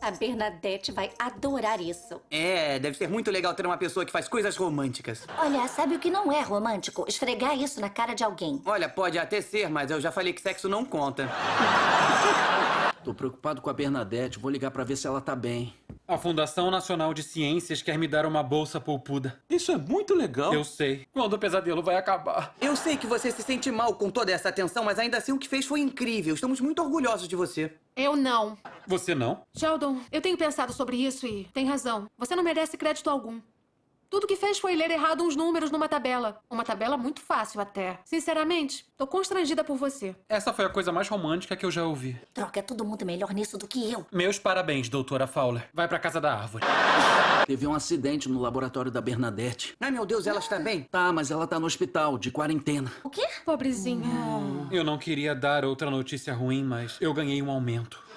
A Bernadette vai adorar isso. É, deve ser muito legal ter uma pessoa que faz coisas românticas. Olha, sabe o que não é romântico? Esfregar isso na cara de alguém. Olha, pode até ser, mas eu já falei que sexo não conta. Tô preocupado com a Bernadette. Vou ligar pra ver se ela tá bem. A Fundação Nacional de Ciências quer me dar uma bolsa poupuda. Isso é muito legal. Eu sei. Quando o pesadelo vai acabar? Eu sei que você se sente mal com toda essa atenção, mas ainda assim o que fez foi incrível. Estamos muito orgulhosos de você. Eu não. Você não? Sheldon, eu tenho pensado sobre isso e tem razão. Você não merece crédito algum. Tudo que fez foi ler errado uns números numa tabela. Uma tabela muito fácil até. Sinceramente, tô constrangida por você. Essa foi a coisa mais romântica que eu já ouvi. Droga, é todo mundo melhor nisso do que eu. Meus parabéns, doutora Fowler. Vai pra casa da árvore. Teve um acidente no laboratório da Bernadette. Ai, meu Deus, ela está bem? Tá, mas ela tá no hospital, de quarentena. O quê? Pobrezinha. Eu não queria dar outra notícia ruim, mas eu ganhei um aumento.